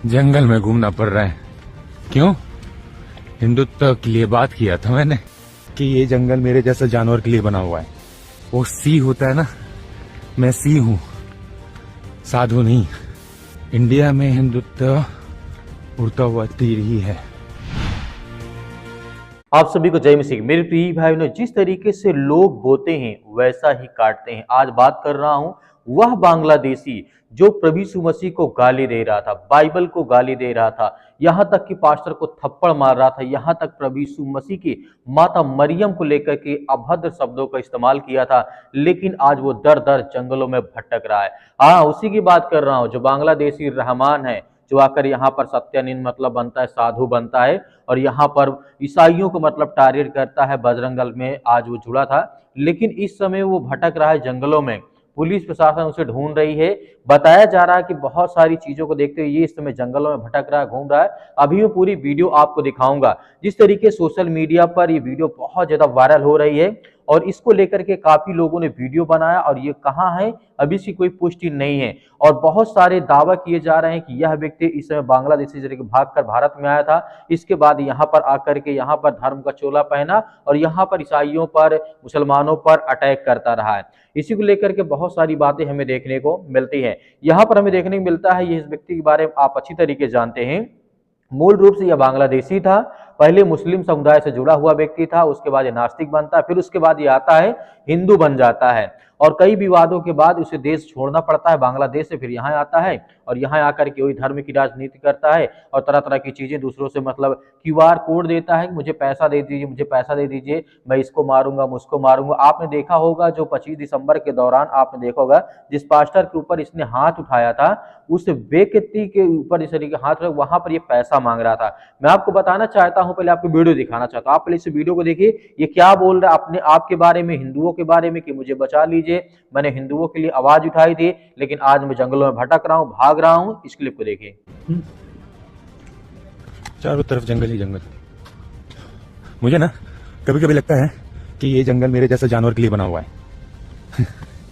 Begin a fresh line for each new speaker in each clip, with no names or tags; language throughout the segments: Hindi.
जंगल में घूमना पड़ रहा है। क्यों? हिंदुत्व के लिए बात किया था मैंने कि ये जंगल मेरे जैसा जानवर के लिए बना हुआ है। वो सी होता है ना, मैं सी हूं, साधु नहीं। इंडिया में हिंदुत्व उड़ता हुआ तीर ही है।
आप सभी को जय मसीह। मेरे प्रिय भाई ने जिस तरीके से लोग बोते हैं वैसा ही काटते हैं। आज बात कर रहा हूं वह बांग्लादेशी जो प्रभु यीशु मसीह को गाली दे रहा था, बाइबल को गाली दे रहा था, यहां तक कि पास्टर को थप्पड़ मार रहा था, यहां तक प्रभु यीशु मसीह की माता मरियम को लेकर के अभद्र शब्दों का इस्तेमाल किया था। लेकिन आज वो दर दर जंगलों में भटक रहा है। हाँ, उसी की बात कर रहा हूं जो बांग्लादेशी रहमान है, जो आकर यहाँ पर सत्यानीन मतलब बनता है, साधु बनता है और यहाँ पर ईसाइयों को मतलब टारगेट करता है। बजरंग दल में आज वो जुड़ा था, लेकिन इस समय वो भटक रहा है जंगलों में। पुलिस प्रशासन उसे ढूंढ रही है। बताया जा रहा है कि बहुत सारी चीजों को देखते हुए ये इस समय जंगलों में भटक रहा है, घूम रहा है। अभी मैं पूरी वीडियो आपको दिखाऊंगा। जिस तरीके सोशल मीडिया पर ये वीडियो बहुत ज्यादा वायरल हो रही है और इसको लेकर के काफी लोगों ने वीडियो बनाया और ये कहाँ है अभी इसकी कोई पुष्टि नहीं है। और बहुत सारे दावा किए जा रहे हैं कि यह व्यक्ति इस समय बांग्लादेश से भागकर भारत में आया था, इसके बाद यहाँ पर आकर के यहाँ पर धर्म का चोला पहना और यहाँ पर ईसाइयों पर, मुसलमानों पर अटैक करता रहा है। इसी को लेकर के बहुत सारी बातें हमें देखने को मिलती है। यहाँ पर हमें देखने को मिलता है, ये इस व्यक्ति के बारे में आप अच्छी तरीके जानते हैं। मूल रूप से यह बांग्लादेशी था, पहले मुस्लिम समुदाय से जुड़ा हुआ व्यक्ति था, उसके बाद ये नास्तिक बनता है, फिर उसके बाद ये आता है हिंदू बन जाता है और कई विवादों के बाद उसे देश छोड़ना पड़ता है बांग्लादेश से। फिर यहाँ आता है और यहाँ आकर के वही धर्म की राजनीति करता है और तरह तरह की चीजें दूसरों से मतलब क्यूआर कोड देता है, मुझे पैसा दे दीजिए, मुझे पैसा दे दीजिए, मैं इसको मारूंगा, मुझको मारूंगा। आपने देखा होगा जो 25 दिसंबर के दौरान आपने देखा होगा जिस पास्टर के ऊपर इसने हाथ उठाया था, उस व्यक्ति के ऊपर इस तरीके हाथ रख, वहां पर ये पैसा मांग रहा था। मैं आपको बताना चाहता हूं, पहले आपको वीडियो दिखाना चाहता हूं। आप पहले इस वीडियो को देखिए, ये क्या बोल रहा है अपने आप के बारे में, हिंदुओं के बारे में कि मुझे बचा लीजिए, मैंने हिंदुओं के लिए आवाज उठाई थी, लेकिन आज मैं जंगलों में भटक रहा हूं, भाग रहा हूं। इस क्लिप को देखिए।
चारों तरफ जंगल ही जंगल। मुझे ना कभी कभी लगता है कि ये जंगल मेरे जैसा जानवर के लिए बना हुआ है।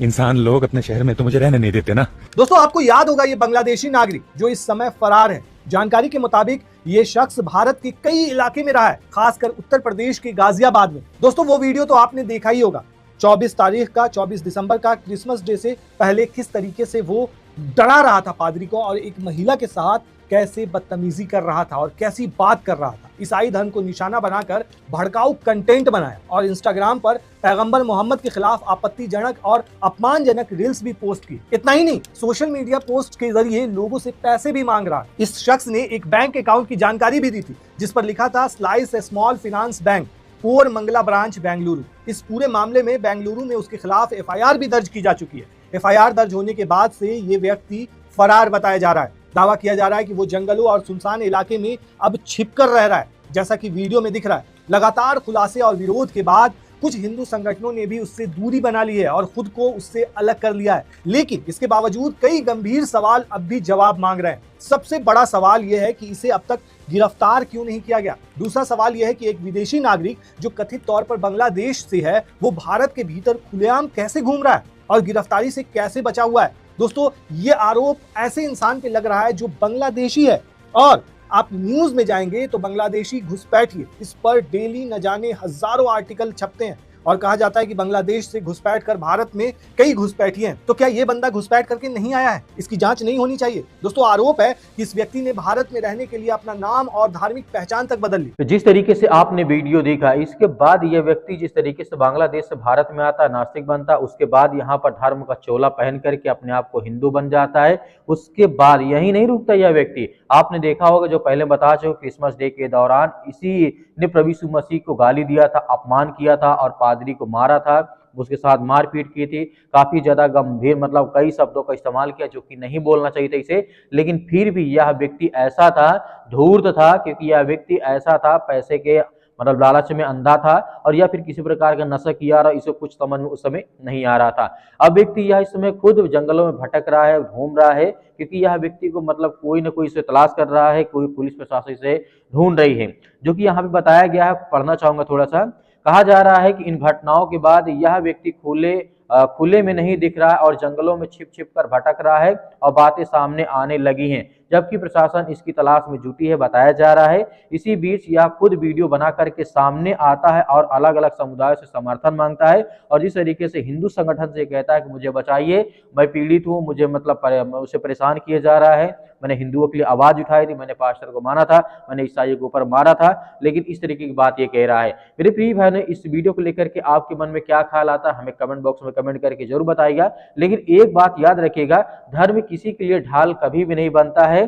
इंसान लोग अपने शहर में तो मुझे रहने नहीं देते ना।
दोस्तों, आपको याद होगा ये बांग्लादेशी नागरिक जो इस समय फरार है। जानकारी के मुताबिक ये शख्स भारत के कई इलाके में रहा है, खासकर उत्तर प्रदेश के गाजियाबाद में। दोस्तों, वो वीडियो तो आपने देखा ही होगा 24 तारीख का, 24 दिसंबर का, क्रिसमस डे से पहले किस तरीके से वो डरा रहा था पादरी को और एक महिला के साथ कैसे बदतमीजी कर रहा था और कैसी बात कर रहा था। ईसाई धर्म को निशाना बनाकर भड़काऊ कंटेंट बनाया और इंस्टाग्राम पर पैगंबर मोहम्मद के खिलाफ आपत्तिजनक और अपमानजनक रील्स भी पोस्ट की। इतना ही नहीं, सोशल मीडिया पोस्ट के जरिए लोगों से पैसे भी मांग रहा है। इस शख्स ने एक बैंक अकाउंट की जानकारी भी दी थी जिस पर लिखा था slice small finance bank, Koramangala branch Bengaluru. इस पूरे मामले में बेंगलुरु में उसके खिलाफ एफआईआर भी दर्ज की जा चुकी है। एफआईआर दर्ज होने के बाद से ये व्यक्ति फरार बताया जा रहा है। दावा किया जा रहा है कि वो जंगलों और सुनसान इलाके में अब छिपकर रह रहा है, जैसा कि वीडियो में दिख रहा है। लगातार खुलासे और विरोध के बाद कुछ हिंदू संगठनों ने भी उससे दूरी बना ली है और खुद को उससे अलग कर लिया है। लेकिन इसके बावजूद कई गंभीर सवाल अब भी जवाब मांग रहे हैं। सबसे बड़ा सवाल यह है कि इसे अब तक गिरफ्तार क्यों नहीं किया गया। दूसरा सवाल यह है कि एक विदेशी नागरिक जो कथित तौर पर बांग्लादेश से है, वो भारत के भीतर खुलेआम कैसे घूम रहा है और गिरफ्तारी से कैसे बचा हुआ है। दोस्तों, ये आरोप ऐसे इंसान पे लग रहा है जो बांग्लादेशी है और आप न्यूज में जाएंगे तो बांग्लादेशी घुसपैठिए, इस पर डेली न जाने हजारों आर्टिकल छपते हैं और कहा जाता है कि बांग्लादेश से घुसपैठ कर भारत में कई घुसपैठिए हैं। तो क्या ये बंदा घुसपैठ करके नहीं आया है? इसकी जांच नहीं होनी चाहिए? दोस्तों, आरोप है कि इस व्यक्ति ने भारत में रहने के लिए अपना नाम और धार्मिक पहचान तक बदल ली।
तो जिस तरीके से आपने वीडियो देखा, इसके बाद यह व्यक्ति जिस तरीके से बांग्लादेश से भारत में आता, नास्तिक बनता, उसके बाद यहाँ पर धर्म का चोला पहन करके अपने आप को हिंदू बन जाता है। उसके बाद यही नहीं रुकता यह व्यक्ति। आपने देखा होगा जो पहले बता चुके, क्रिसमस डे के दौरान इसी ने प्रभु यीशु मसीह को गाली दिया था, अपमान किया था और पादरी को मारा था, उसके साथ मारपीट की थी, काफी ज्यादा गंभीर मतलब कई शब्दों का इस्तेमाल किया जो कि नहीं बोलना चाहिए था इसे। लेकिन फिर भी यह व्यक्ति ऐसा था, धूर्त था, क्योंकि यह व्यक्ति ऐसा था, पैसे के मतलब लालच में अंधा था और या फिर किसी प्रकार का नशा किया रहा, इसे कुछ समझ में उस समय नहीं आ रहा था। अब व्यक्ति यह इस समय खुद जंगलों में भटक रहा है, घूम रहा है, क्योंकि यह व्यक्ति को मतलब कोई ना कोई इसे तलाश कर रहा है, कोई पुलिस प्रशासन इसे ढूंढ रही है, जो कि यहाँ पे बताया गया है। पढ़ना चाहूंगा थोड़ा सा। कहा जा रहा है कि इन घटनाओं के बाद यह व्यक्ति खुले में नहीं दिख रहा है और जंगलों में छिप छिप कर भटक रहा है और बातें सामने आने लगी हैं। जबकि प्रशासन इसकी तलाश में जुटी है, बताया जा रहा है। इसी बीच यह खुद वीडियो बना करके सामने आता है और अलग अलग समुदायों से समर्थन मांगता है और जिस तरीके से हिंदू संगठन से कहता है कि मुझे बचाइए, मैं पीड़ित हूँ, मुझे उसे परेशान किया जा रहा है, मैंने हिंदुओं के लिए आवाज उठाई थी, मैंने पास्टर को मारा था, मैंने ईसाइयों के ऊपर मारा था, लेकिन इस तरीके की बात ये कह रहा है। मेरे प्रिय भाई ने इस वीडियो को लेकर के आपके मन में क्या ख्याल आता है हमें कमेंट बॉक्स में कमेंट करके जरूर बताइएगा। लेकिन एक बात याद रखिएगा, धर्म किसी के लिए ढाल कभी भी नहीं बनता है।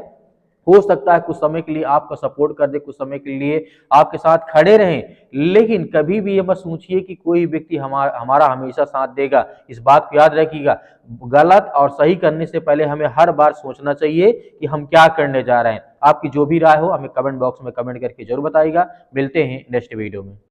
हो सकता है कुछ समय के लिए आपका सपोर्ट कर दे, कुछ समय के लिए आपके साथ खड़े रहें, लेकिन कभी भी ये मत सोचिए कि कोई व्यक्ति हमारा हमेशा साथ देगा। इस बात को याद रखिएगा, गलत और सही करने से पहले हमें हर बार सोचना चाहिए कि हम क्या करने जा रहे हैं। आपकी जो भी राय हो हमें कमेंट बॉक्स में कमेंट करके जरूर बताइएगा। मिलते हैं नेक्स्ट वीडियो में।